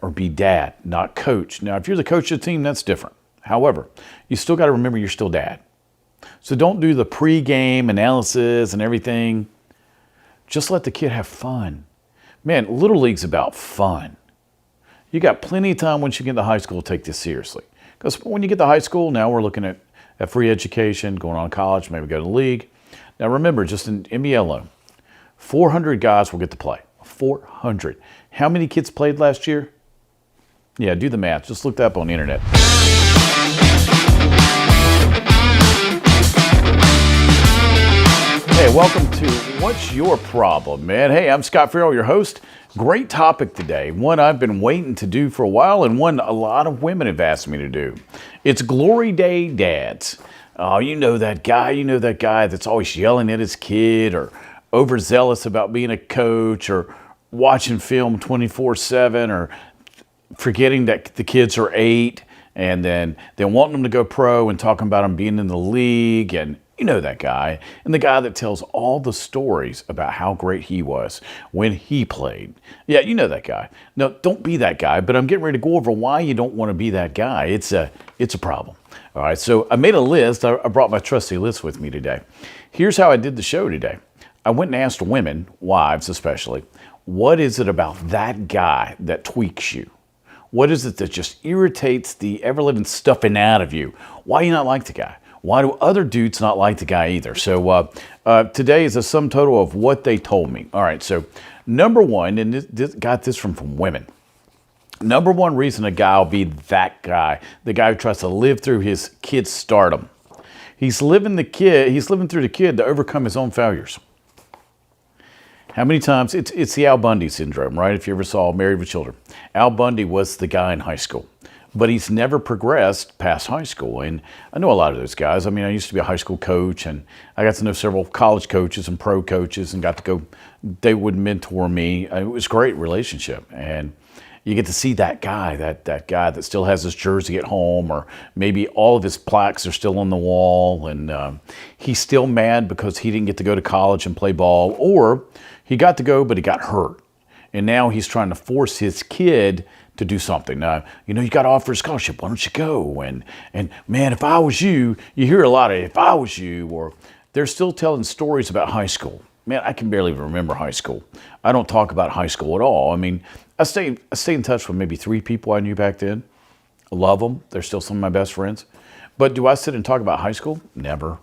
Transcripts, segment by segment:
or be dad, not coach. Now, if you're the coach of the team, that's different. However, you still got to remember you're still dad. So don't do the pre-game analysis and everything. Just let the kid have fun. Man, Little League's about fun. You got plenty of time once you get to high school to take this seriously. Because when you get to high school, now we're looking at free education, going on to college, maybe go to the league. Now remember, just in NBA alone, 400 guys will get to play. 400. How many kids played last year? Yeah, do the math. Just look that up on the internet. Hey, welcome to What's Your Problem, man? Hey, I'm Scott Farrell, your host. Great topic today. One I've been waiting to do for a while, and one a lot of women have asked me to do. It's Glory Day Dads. Oh, you know that guy that's always yelling at his kid or overzealous about being a coach or watching film 24/7 or forgetting that the kids are 8 and then wanting them to go pro and talking about them being in the league, and you know that guy. And the guy that tells all the stories about how great he was when he played. Yeah, you know that guy. No, don't be that guy, but I'm getting ready to go over why you don't want to be that guy. It's a problem. All right, so I made a list. I brought my trusty list with me today. Here's how I did the show today. I went and asked women, wives especially, what is it about that guy that tweaks you? What is it that just irritates the ever-living stuffing out of you? Why do you not like the guy? Why do other dudes not like the guy either? So today is a sum total of what they told me. All right, so number one, and this got this from women. Number one reason a guy will be that guy, the guy who tries to live through his kid's stardom. He's living through the kid to overcome his own failures. How many times, it's the Bundy Syndrome, right? If you ever saw Married with Children. Al Bundy was the guy in high school, but he's never progressed past high school. And I know a lot of those guys. I mean, I used to be a high school coach, and I got to know several college coaches and pro coaches and got to go, they would mentor me. It was a great relationship. And you get to see that guy, that guy that still has his jersey at home, or maybe all of his plaques are still on the wall, and he's still mad because he didn't get to go to college and play ball, or he got to go, but he got hurt. And now he's trying to force his kid to do something. Now, you got to offer a scholarship. Why don't you go? And man, if I was you hear a lot of, if I was you, or they're still telling stories about high school. Man, I can barely remember high school. I don't talk about high school at all. I mean, I stay in touch with maybe 3 people I knew back then. I love them. They're still some of my best friends. But do I sit and talk about high school? Never.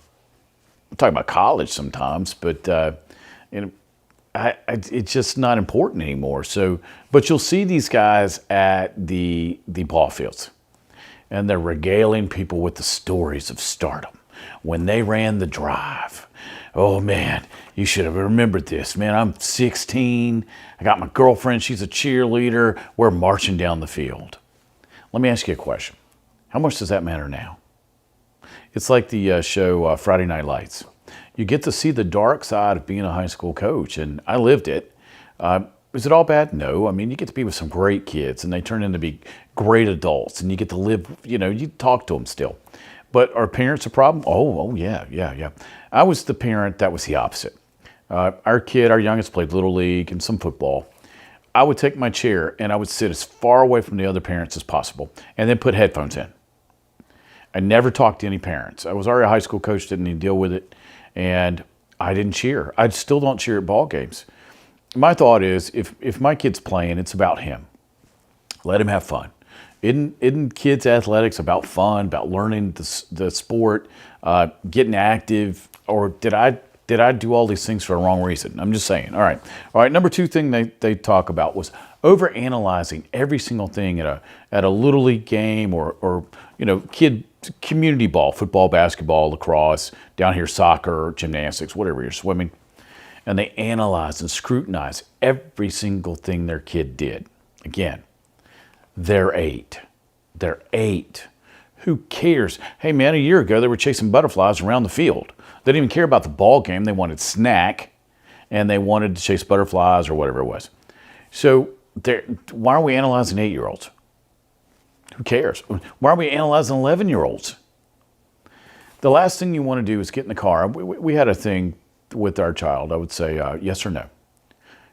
I talk about college sometimes, but it's just not important anymore. So, but you'll see these guys at the ball fields, and they're regaling people with the stories of stardom. When they ran the drive, oh man, you should have remembered this. Man, I'm 16. I got my girlfriend. She's a cheerleader. We're marching down the field. Let me ask you a question. How much does that matter now? It's like the show Friday Night Lights. You get to see the dark side of being a high school coach, and I lived it. Is it all bad? No. I mean, you get to be with some great kids, and they turn into be great adults, and you get to live, you talk to them still. But are parents a problem? Oh, yeah. I was the parent that was the opposite. Our youngest played Little League and some football. I would take my chair, and I would sit as far away from the other parents as possible, and then put headphones in. I never talked to any parents. I was already a high school coach, didn't need to deal with it. And I didn't cheer. I still don't cheer at ball games. My thought is, if my kid's playing, it's about him. Let him have fun. Isn't kids' athletics about fun, about learning the sport, getting active, or did I do all these things for the wrong reason? I'm just saying. All right. Number 2 thing they talk about was overanalyzing every single thing at a Little League game or kid community ball, football, basketball, lacrosse, down here soccer, gymnastics, whatever you're swimming. And they analyze and scrutinize every single thing their kid did. Again, they're 8. They're 8. Who cares? Hey man, a year ago they were chasing butterflies around the field. They didn't even care about the ball game. They wanted snack, and they wanted to chase butterflies or whatever it was. So why are we analyzing 8-year-olds? Who cares? Why are we analyzing 11-year-olds? The last thing you want to do is get in the car. We had a thing with our child. I would say yes or no.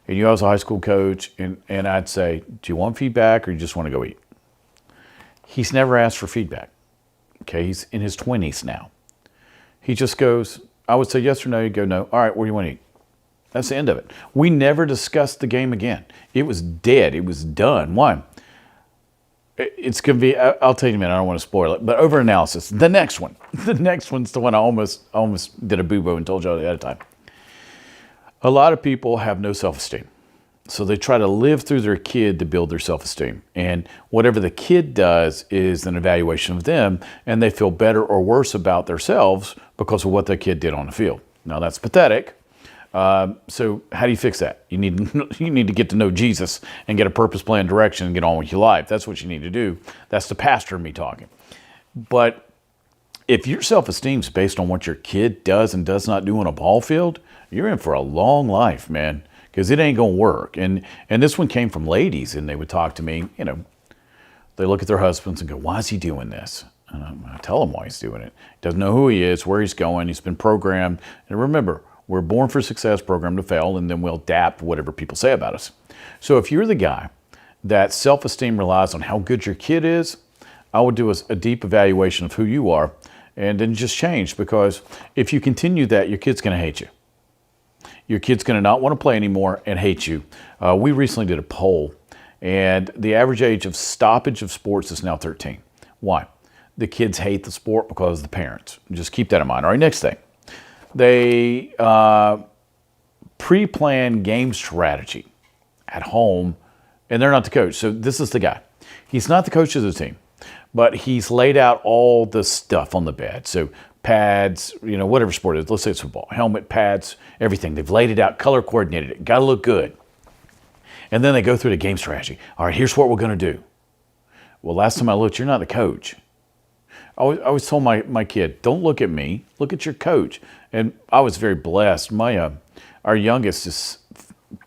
and I was a high school coach, and I'd say, do you want feedback or you just want to go eat? He's never asked for feedback. Okay, he's in his 20s now. He just goes, I would say yes or no, he'd go no. All right, where do you want to eat? That's the end of it. We never discussed the game again. It was dead. It was done. Why? It's going to be, I'll tell you in a minute, I don't want to spoil it, but over analysis. The next one. The next one's the one I almost did a boo-boo and told you ahead of time. A lot of people have no self-esteem. So they try to live through their kid to build their self-esteem. And whatever the kid does is an evaluation of them, and they feel better or worse about themselves because of what their kid did on the field. Now that's pathetic. So how do you fix that? You need to get to know Jesus and get a purpose, plan, direction, and get on with your life. That's what you need to do. That's the pastor in me talking. But if your self-esteem is based on what your kid does and does not do on a ball field, you're in for a long life, man, because it ain't going to work. And this one came from ladies, and they would talk to me, they look at their husbands and go, why is he doing this? And I tell them why he's doing it. He doesn't know who he is, where he's going. He's been programmed. And remember, we're born for success, programmed to fail, and then we'll adapt whatever people say about us. So if you're the guy that self-esteem relies on how good your kid is, I would do a deep evaluation of who you are and then just change, because if you continue that, your kid's going to hate you. Your kid's going to not want to play anymore and hate you. We recently did a poll, and the average age of stoppage of sports is now 13. Why? The kids hate the sport because of the parents. Just keep that in mind. All right, next thing. They pre-plan game strategy at home, and they're not the coach. So this is the guy. He's not the coach of the team, but he's laid out all the stuff on the bed. So pads, whatever sport it is. Let's say it's football. Helmet, pads, everything. They've laid it out, color coordinated it. Got to look good. And then they go through the game strategy. All right, here's what we're going to do. Well, last time I looked, you're not the coach. I always told my kid, don't look at me, look at your coach. And I was very blessed. Our youngest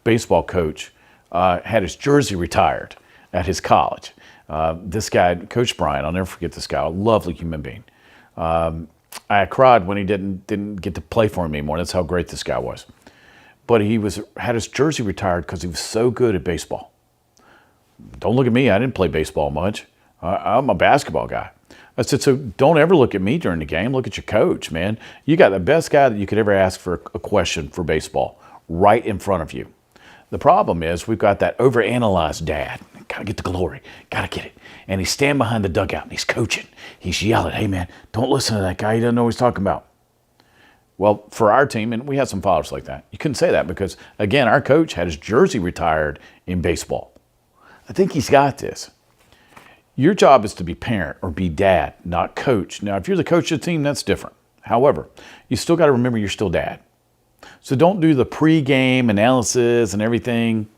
baseball coach had his jersey retired at his college. This guy, Coach Brian, I'll never forget this guy, a lovely human being. I cried when he didn't get to play for him anymore. That's how great this guy was. But he had his jersey retired because he was so good at baseball. Don't look at me. I didn't play baseball much. I'm a basketball guy. I said, so don't ever look at me during the game. Look at your coach, man. You got the best guy that you could ever ask for a question for baseball right in front of you. The problem is we've got that overanalyzed dad. Got to get the glory. Got to get it. And he's standing behind the dugout and he's coaching. He's yelling, hey, man, don't listen to that guy. He doesn't know what he's talking about. Well, for our team, and we had some fathers like that, you couldn't say that because, again, our coach had his jersey retired in baseball. I think he's got this. Your job is to be parent or be dad, not coach. Now, if you're the coach of the team, that's different. However, you still got to remember you're still dad. So don't do the pre-game analysis and everything.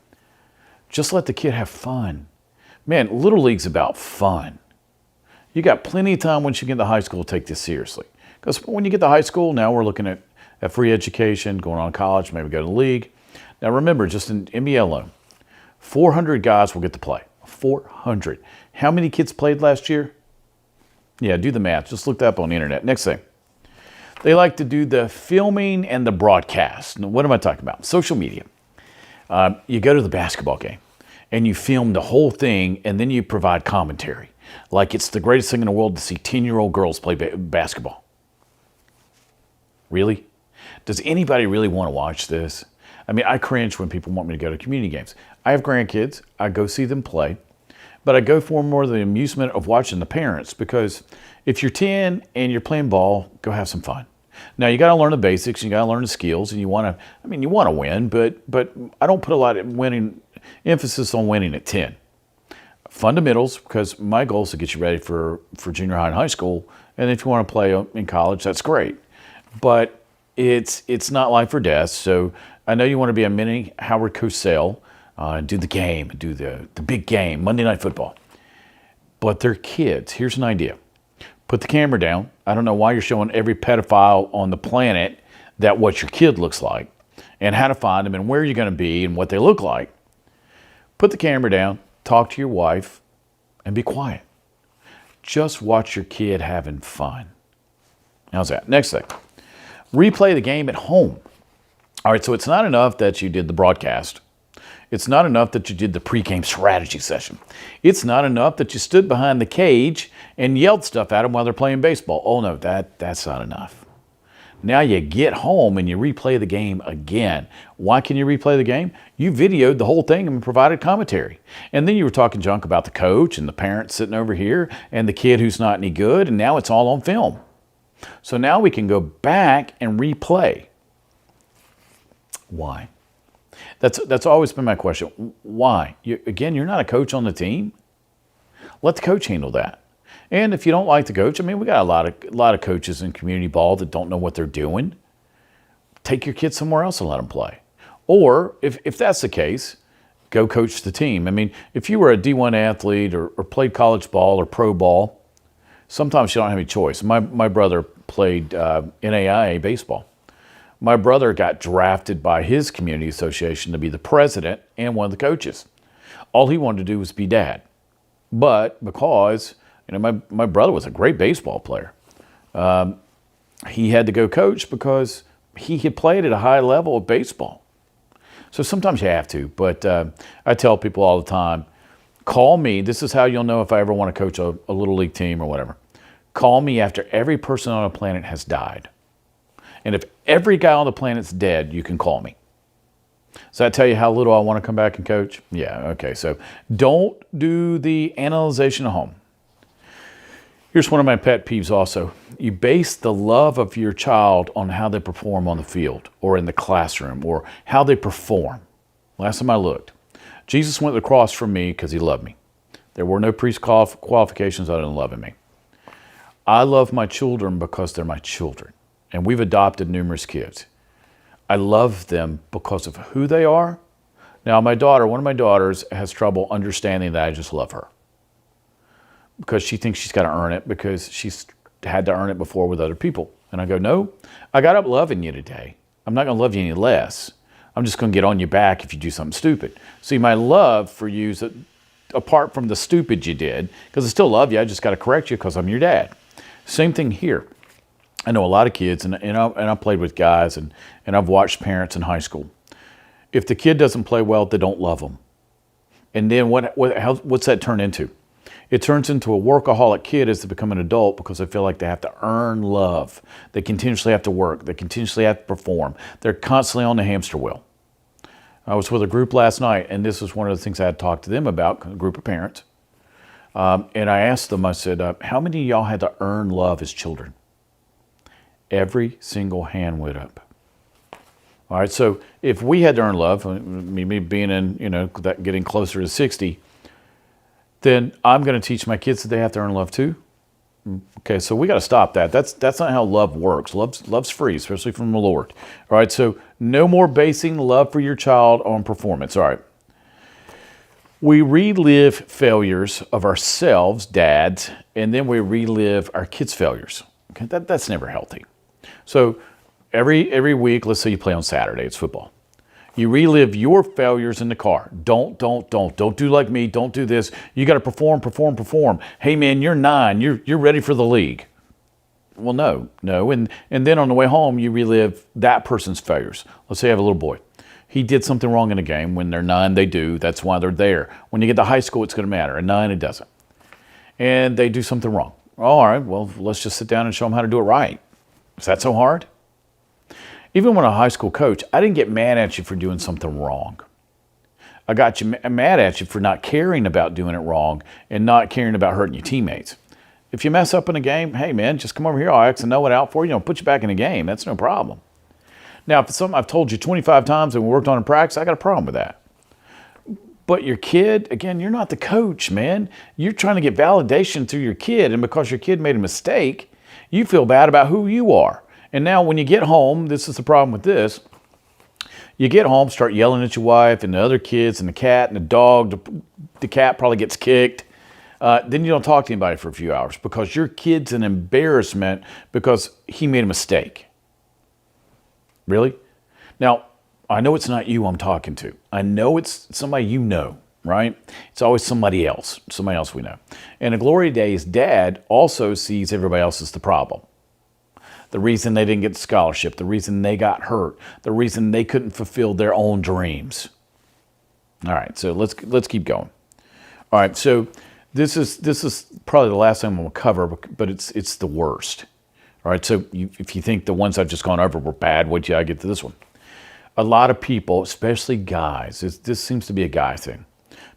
Just let the kid have fun. Man, Little League's about fun. You got plenty of time once you get to high school to take this seriously. Because when you get to high school, now we're looking at free education, going on to college, maybe go to the league. Now remember, just in NBA alone, 400 guys will get to play. 400. How many kids played last year? Yeah, do the math. Just look that up on the internet. Next thing. They like to do the filming and the broadcast. Now, what am I talking about? Social media. You go to the basketball game and you film the whole thing and then you provide commentary. Like it's the greatest thing in the world to see 10-year-old girls play basketball. Really? Does anybody really want to watch this? I mean, I cringe when people want me to go to community games. I have grandkids. I go see them play. But I go for more the amusement of watching the parents, because if you're 10 and you're playing ball, go have some fun. Now, you got to learn the basics. You got to learn the skills. And you want to win, but I don't put a lot of emphasis on winning at 10. Fundamentals, because my goal is to get you ready for junior high and high school. And if you want to play in college, that's great. But it's not life or death. So I know you want to be a mini Howard Cosell, do the game, do the big game, Monday Night Football. But they're kids. Here's an idea. Put the camera down. I don't know why you're showing every pedophile on the planet that what your kid looks like and how to find them and where you're going to be and what they look like. Put the camera down, talk to your wife, and be quiet. Just watch your kid having fun. How's that? Next thing. Replay the game at home. All right, so it's not enough that you did the broadcast. It's not enough that you did the pregame strategy session. It's not enough that you stood behind the cage and yelled stuff at them while they're playing baseball. Oh no, that's not enough. Now you get home and you replay the game again. Why can you replay the game? You videoed the whole thing and provided commentary. And then you were talking junk about the coach and the parent sitting over here and the kid who's not any good, and now it's all on film. So now we can go back and replay. Why? That's always been my question. Why? You're not a coach on the team. Let the coach handle that. And if you don't like the coach, I mean, we got a lot of coaches in community ball that don't know what they're doing. Take your kids somewhere else and let them play. Or if that's the case, go coach the team. I mean, if you were a D1 athlete or played college ball or pro ball, sometimes you don't have any choice. My brother played NAIA baseball. My brother got drafted by his community association to be the president and one of the coaches. All he wanted to do was be dad. But because my brother was a great baseball player, he had to go coach because he had played at a high level of baseball. So sometimes you have to. But I tell people all the time, call me. This is how you'll know if I ever want to coach a little league team or whatever. Call me after every person on the planet has died. And if every guy on the planet's dead, you can call me. Does that tell you how little I want to come back and coach? Yeah, okay. So don't do the analyzation at home. Here's one of my pet peeves also. You base the love of your child on how they perform on the field or in the classroom or how they perform. Last time I looked, Jesus went to the cross for me because he loved me. There were no qualifications other than loving me. I love my children because they're my children. And we've adopted numerous kids. I love them because of who they are. Now, one of my daughters has trouble understanding that I just love her. Because she thinks she's got to earn it because she's had to earn it before with other people. And I go, no, I got up loving you today. I'm not going to love you any less. I'm just going to get on your back if you do something stupid. See, my love for you is apart from the stupid you did, because I still love you, I just got to correct you because I'm your dad. Same thing here. I know a lot of kids, and I played with guys, and I've watched parents in high school. If the kid doesn't play well, they don't love them. And then what's that turn into? It turns into a workaholic kid as they become an adult because they feel like they have to earn love. They continuously have to work. They continuously have to perform. They're constantly on the hamster wheel. I was with a group last night, and this was one of the things I had talked to them about, a group of parents. And I asked them, I said, how many of y'all had to earn love as children? Every single hand went up. All right, so if we had to earn love, me being in, getting closer to 60, then I'm going to teach my kids that they have to earn love too. Okay, so we got to stop that. That's not how love works. Love's free, especially from the Lord. All right, so no more basing love for your child on performance. All right. We relive failures of ourselves, dads, and then we relive our kids' failures. Okay, that's never healthy. So every week, let's say you play on Saturday, it's football. You relive your failures in the car. Don't do like me. Don't do this. You got to perform. Hey man, you're 9. You're ready for the league. Well, no. And then on the way home, you relive that person's failures. Let's say you have a little boy. He did something wrong in a game. When they're 9, they do. That's why they're there. When you get to high school, it's going to matter. At 9, it doesn't. And they do something wrong. All right, well, let's just sit down and show them how to do it right. Is that so hard? Even when a high school coach, I didn't get mad at you for doing something wrong. I got you mad at you for not caring about doing it wrong and not caring about hurting your teammates. If you mess up in a game, hey man, just come over here. I'll X and O it out for you. Put you back in the game. That's no problem. Now, if it's something I've told you 25 times and we worked on in practice, I got a problem with that. But your kid, again, you're not the coach, man. You're trying to get validation through your kid, and because your kid made a mistake, you feel bad about who you are. And now when you get home, this is the problem with this. You get home, start yelling at your wife and the other kids and the cat and the dog. The cat probably gets kicked. Then you don't talk to anybody for a few hours because your kid's an embarrassment because he made a mistake. Really? Now, I know it's not you I'm talking to. I know it's somebody you know, right? It's always somebody else we know. And a Glory Days dad also sees everybody else as the problem. The reason they didn't get the scholarship, the reason they got hurt, the reason they couldn't fulfill their own dreams. All right, so let's keep going. All right, so this is probably the last thing I'm going to cover, but it's the worst. All right, so if you think the ones I've just gone over were bad, wait till I get to this one. A lot of people, especially guys, this seems to be a guy thing,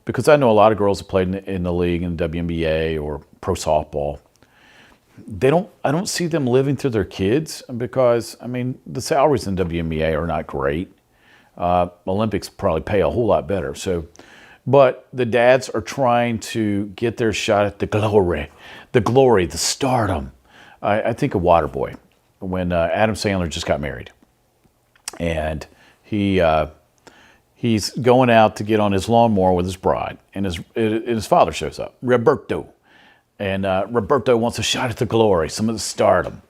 because I know a lot of girls that played in the league, in the WNBA or pro softball. I don't see them living through their kids because, I mean, the salaries in WNBA are not great. Olympics probably pay a whole lot better. So, but the dads are trying to get their shot at the glory, the stardom. I think of Waterboy when Adam Sandler just got married, and he's going out to get on his lawnmower with his bride, and his father shows up, Roberto. And Roberto wants a shot at the glory, some of the stardom.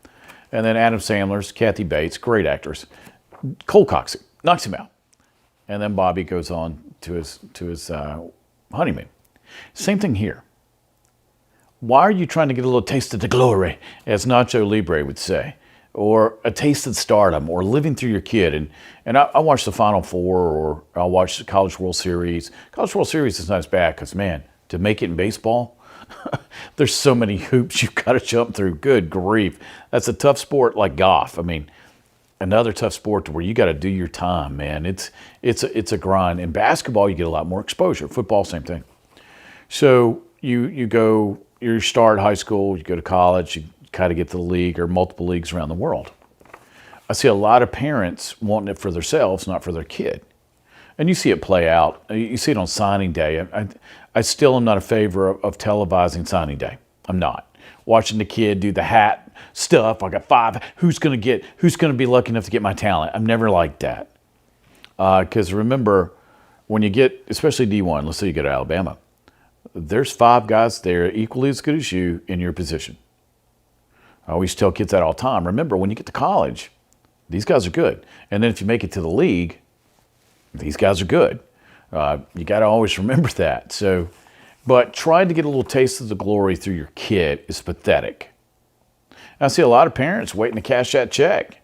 And then Adam Sandler's, Kathy Bates, great actors, cold cocks him, knocks him out. And then Bobby goes on to his honeymoon. Same thing here. Why are you trying to get a little taste of the glory, as Nacho Libre would say, or a taste of stardom, or living through your kid? And I watch the Final Four, or I'll watch the College World Series. College World Series is not as bad because, man, to make it in baseball, there's so many hoops you've got to jump through. Good grief. That's a tough sport like golf. I mean, another tough sport to where you got to do your time, man. It's a grind. In basketball, you get a lot more exposure. Football, same thing. So you start high school, you go to college, you kind of get to the league or multiple leagues around the world. I see a lot of parents wanting it for themselves, not for their kid. And you see it play out. You see it on signing day. I still am not a favor of televising signing day. I'm not. Watching the kid do the hat stuff. I got 5. Who's going to be lucky enough to get my talent? I'm never like that. Because remember, when you get, especially D1, let's say you go to Alabama, there's 5 guys there equally as good as you in your position. I always tell kids that all the time. Remember, when you get to college, these guys are good. And then if you make it to the league, these guys are good. You got to always remember that. So, but trying to get a little taste of the glory through your kid is pathetic. I see a lot of parents waiting to cash that check.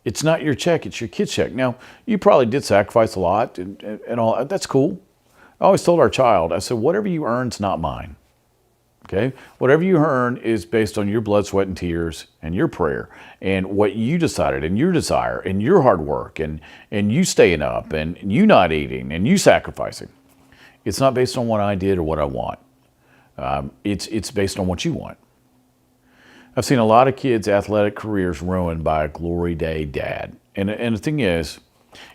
It's not your check, it's your kid's check. Now, you probably did sacrifice a lot and all. That's cool. I always told our child, I said, whatever you earn's not mine. Okay? Whatever you earn is based on your blood, sweat, and tears and your prayer and what you decided and your desire and your hard work and you staying up and you not eating and you sacrificing. It's not based on what I did or what I want. It's based on what you want. I've seen a lot of kids' athletic careers ruined by a glory day dad. And the thing is,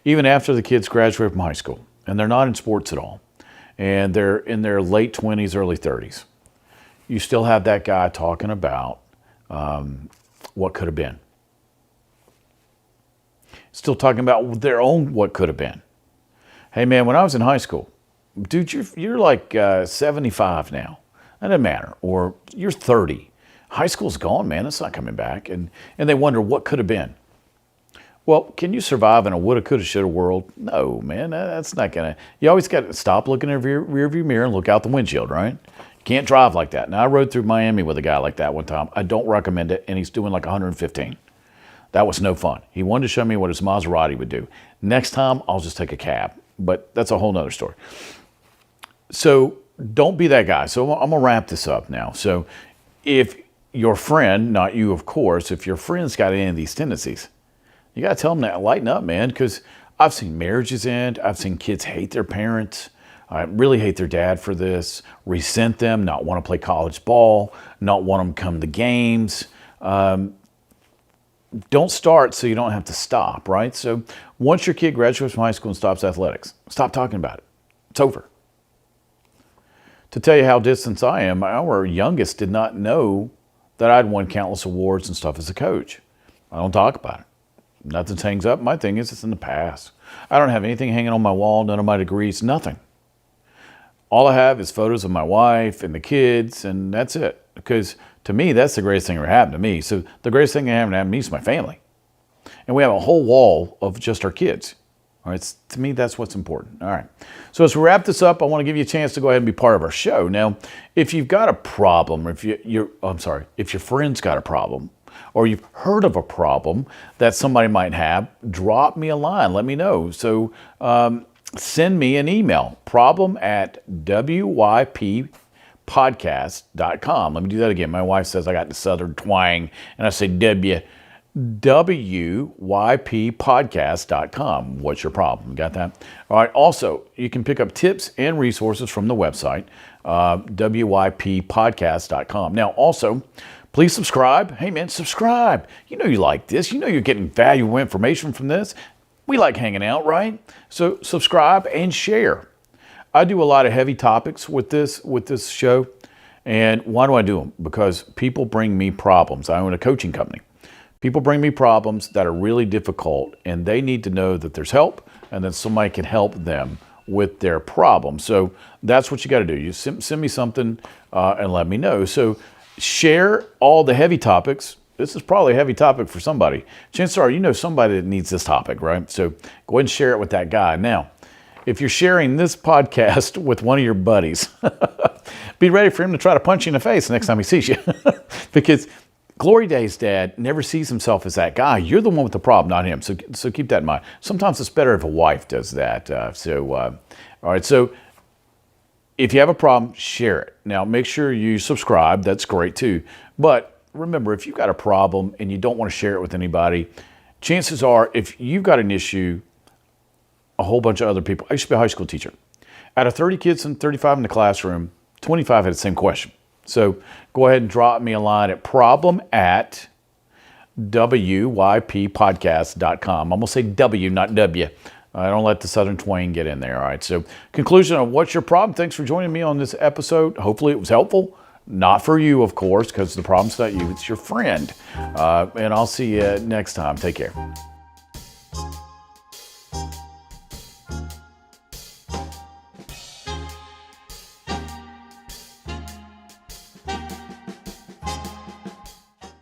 even after the kids graduate from high school and they're not in sports at all and they're in their late 20s, early 30s, you still have that guy talking about what could have been. Still talking about their own what could have been. Hey, man, when I was in high school, dude, you're like 75 now. That doesn't matter. Or you're 30. High school's gone, man. It's not coming back. And they wonder what could have been. Well, can you survive in a woulda, coulda, shoulda world? No, man. That's not going to. You always got to stop looking in your rearview mirror and look out the windshield, right? Can't drive like that. Now, I rode through Miami with a guy like that one time. I don't recommend it, and he's doing like 115. That was no fun. He wanted to show me what his Maserati would do. Next time, I'll just take a cab. But that's a whole nother story. So don't be that guy. So I'm going to wrap this up now. So if your friend, not you, of course, if your friend's got any of these tendencies, you got to tell them to lighten up, man, because I've seen marriages end. I've seen kids hate their parents. I really hate their dad for this, resent them, not want to play college ball, not want them to come to games. Don't start so you don't have to stop, right? So once your kid graduates from high school and stops athletics, stop talking about it. It's over. To tell you how distant I am, our youngest did not know that I'd won countless awards and stuff as a coach. I don't talk about it. Nothing hangs up. My thing is it's in the past. I don't have anything hanging on my wall, none of my degrees, nothing. All I have is photos of my wife and the kids, and that's it. Because to me, that's the greatest thing that ever happened to me. So the greatest thing that happened to me is my family. And we have a whole wall of just our kids. All right, to me, that's what's important. All right. So as we wrap this up, I want to give you a chance to go ahead and be part of our show. Now, if you've got a problem, or if your friend's got a problem, or you've heard of a problem that somebody might have, drop me a line. Let me know. So send me an email, problem@wyppodcast.com. Let me do that again. My wife says I got the southern twang, and I say wyppodcast.com. What's your problem? Got that? All right. Also, you can pick up tips and resources from the website, wyppodcast.com. Now, also, please subscribe. Hey, man, subscribe. You know you like this. You know you're getting valuable information from this. We like hanging out, right? So subscribe and share. I do a lot of heavy topics with this show. And why do I do them? Because people bring me problems. I own a coaching company. People bring me problems that are really difficult, and they need to know that there's help and that somebody can help them with their problem. So that's what you got to do. You send me something and let me know. So share all the heavy topics. This is probably a heavy topic for somebody. Chances are you know somebody that needs this topic, right? So go ahead and share it with that guy. Now, if you're sharing this podcast with one of your buddies, be ready for him to try to punch you in the face next time he sees you. Because Glory Days dad never sees himself as that guy. You're the one with the problem, not him. So keep that in mind. Sometimes it's better if a wife does that. All right. So if you have a problem, share it. Now, make sure you subscribe. That's great too. But remember, if you've got a problem and you don't want to share it with anybody, chances are if you've got an issue, a whole bunch of other people. I used to be a high school teacher. Out of 30 kids and 35 in the classroom, 25 had the same question. So go ahead and drop me a line at problem@wyppodcast.com. I'm going to say W, not W. I don't let the southern twang get in there. All right. So conclusion on what's your problem. Thanks for joining me on this episode. Hopefully it was helpful. Not for you, of course, because the problem's not you. It's your friend. And I'll see you next time. Take care.